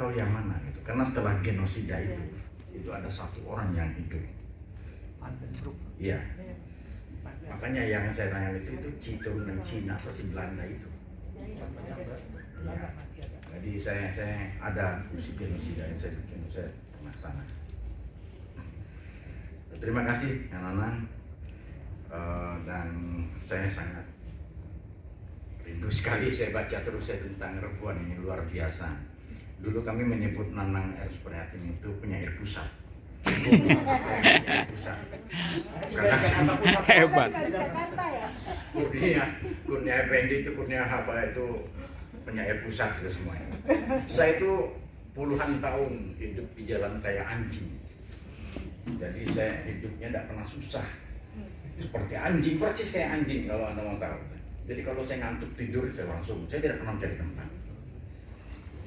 tahu yang mana gitu. Karena setelah genosida itu ada satu orang yang hidup. Iya. Makanya yang saya tanya itu turunan Cina atau si Belanda itu. Ya. Jadi saya ada si genosida yang saya bikin, saya pernah sana. Terima kasih anak-anak, dan saya sangat rindu sekali saya baca terus tentang Rebuan ini, luar biasa. Dulu kami menyebut Nanang R. Suprihatin itu penyair pusat. Hebat. Kurnia Effendi itu, Kurnia Haba itu penyair pusat itu semuanya. Saya itu puluhan tahun hidup di jalan kayak anjing. Jadi saya hidupnya tidak pernah susah. Seperti anjing, persis kayak anjing kalau Anda mau tahu. Jadi kalau saya ngantuk tidur, saya tidak pernah mencari tempat.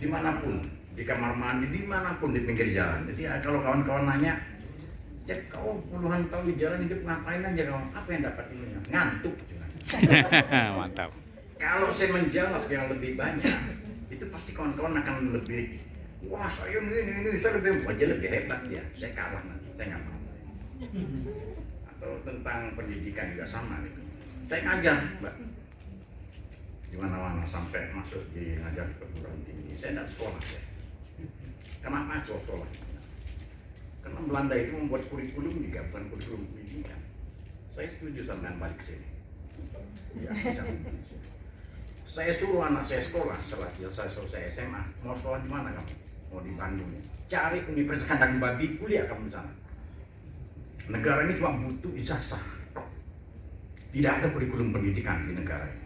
Dimanapun, di kamar mandi, dimanapun di pinggir jalan. Jadi kalau kawan-kawan nanya, Cek, kau puluhan tahun di jalan hidup ngapain aja kau? Apa yang dapat ilmunya? Ngantuk. Mantap. Kalau saya menjawab yang lebih banyak, itu pasti kawan-kawan akan lebih, wah saya ini saya lebih hebat ya. Saya kalah nanti, saya nggak mau. Atau tentang pendidikan juga sama gitu. Saya ngajar, Mbak. Di mana-mana sampai masuk di ngajar di perguruan tinggi. Saya tidak sekolah ya. Kenapa sekolah? Karena Belanda itu membuat kurikulum juga, bukan kurikulum pendidikan. Saya setuju sama yang balik sini. Ya, saya suruh anak saya sekolah setelah saya selesai SMA. Mau sekolah di mana kamu? Mau di Bandung. Cari Universitas Kandang Babi, kuliah kamu di sana. Negara ini cuma butuh ijazah. Tidak ada kurikulum pendidikan di negara ini.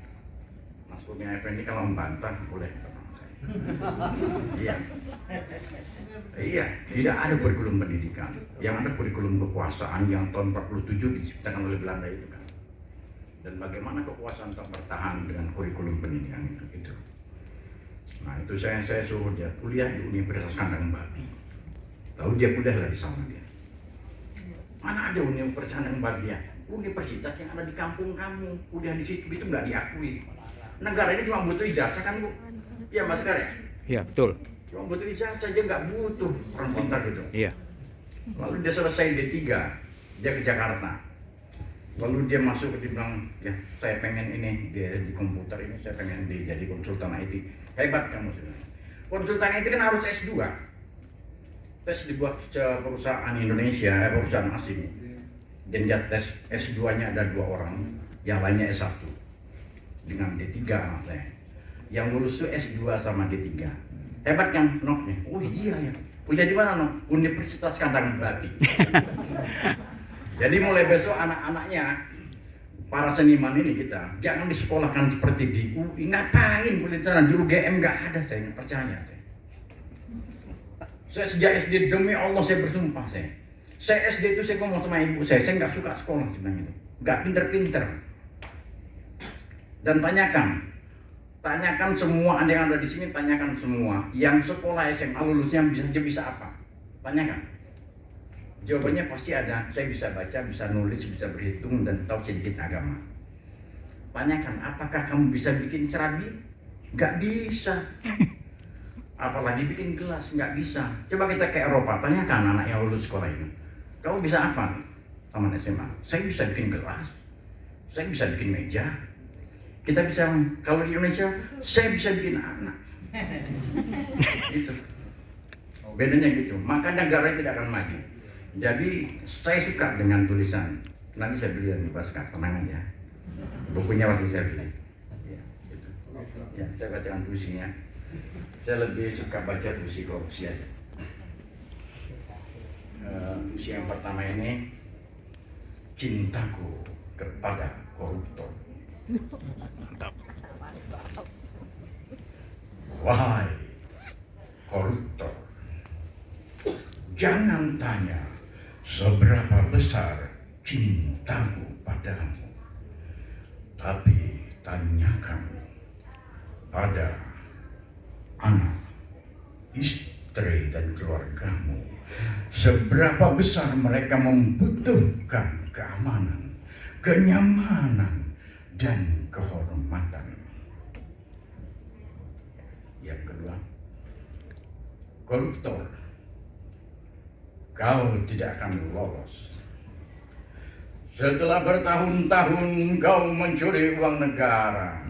Mas Kurnia Effendi kalau membantah boleh ketemu saya. Iya, tidak ada kurikulum pendidikan. Yang ada kurikulum kekuasaan yang tahun 47 diciptakan oleh Belanda itu kan. Dan bagaimana kekuasaan tak bertahan dengan kurikulum pendidikan itu. Nah itu saya suruh dia kuliah di Universitas Kandang Babi. Lalu dia kuliah di sana dia. Mana ada Universitas Kandang Babi ya? Universitas yang ada di kampung kamu, kuliah di situ itu nggak diakui. Negara ini cuma butuh ijazah kan Bu? Iya Mas Sekar ya? Iya betul. Cuma butuh ijazah aja, nggak butuh orang pintar gitu. Iya. Lalu dia selesai D3, dia ke Jakarta. Lalu dia masuk, dia bilang, ya saya pengen ini, dia di komputer ini, saya pengen jadi konsultan IT. Hebat kamu sebenarnya. Konsultan IT kan harus S2. Tes dibuat perusahaan Indonesia, perusahaan asing. Jenjang tes S2-nya ada 2 orang, yang lainnya S1. Dengan D3 anak saya. Yang lulus itu S2 sama D3. Hebat kan Noknya? Oh iya ya. Kuliah di mana Nok? Universitas Kandang Babi. Jadi mulai besok anak-anaknya, para seniman ini kita, jangan disekolahkan seperti di UI. Ngapain kuliah di sana? Di UGM nggak ada, saya nggak percaya. Saya sejak SD, demi Allah saya bersumpah saya. Saya SD itu saya ngomong sama ibu saya nggak suka sekolah sebenarnya itu. Nggak pinter-pinter. Dan tanyakan semua Anda yang ada di sini, tanyakan semua yang sekolah SMA lulusnya bisa apa? Tanyakan. Jawabannya pasti ada. Saya bisa baca, bisa nulis, bisa berhitung dan tahu sedikit agama. Tanyakan, apakah kamu bisa bikin cerabi? Nggak bisa. Apalagi bikin gelas, nggak bisa. Coba kita ke Eropa, tanyakan anak yang lulus sekolah ini. Kamu bisa apa? Taman SMA. Saya bisa bikin gelas. Saya bisa bikin meja. Kita bisa, kalau di Indonesia, saya bisa bikin anak. Gitu. Bedanya gitu. Maka negara tidak akan maju. Jadi saya suka dengan tulisan. Nanti saya beli yang Baskar, tenang aja. Bukunya waktu saya beli. Ya, gitu. Ya, saya bacakan puisinya. Saya lebih suka baca puisi korupsi aja. Puisi yang pertama ini, cintaku kepada koruptor. Mantap. Wahai koruptor, jangan tanya seberapa besar cintaku padamu, tapi tanyakan pada anak, istri dan keluargamu, seberapa besar mereka membutuhkan keamanan, kenyamanan, dan kehormatan. Yang kedua, koruptor, kau tidak akan lolos. Setelah bertahun-tahun kau mencuri uang negara,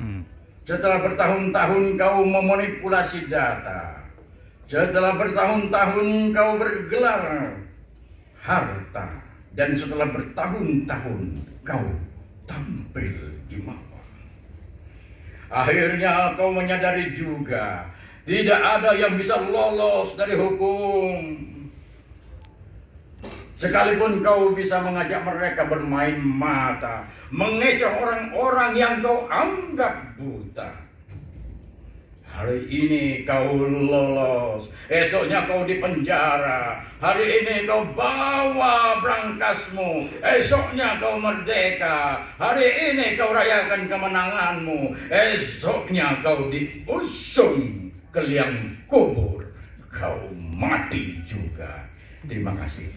setelah bertahun-tahun kau memanipulasi data, setelah bertahun-tahun kau bergelar harta, dan setelah bertahun-tahun kau tampil di mawar. Akhirnya kau menyadari juga tidak ada yang bisa lolos dari hukum. Sekalipun kau bisa mengajak mereka bermain mata, mengecoh orang-orang yang kau anggap buta. Hari ini kau lolos, esoknya kau di penjara. Hari ini kau bawa berangkasmu, esoknya kau merdeka. Hari ini kau rayakan kemenanganmu, esoknya kau diusung ke liang kubur. Kau mati juga. Terima kasih.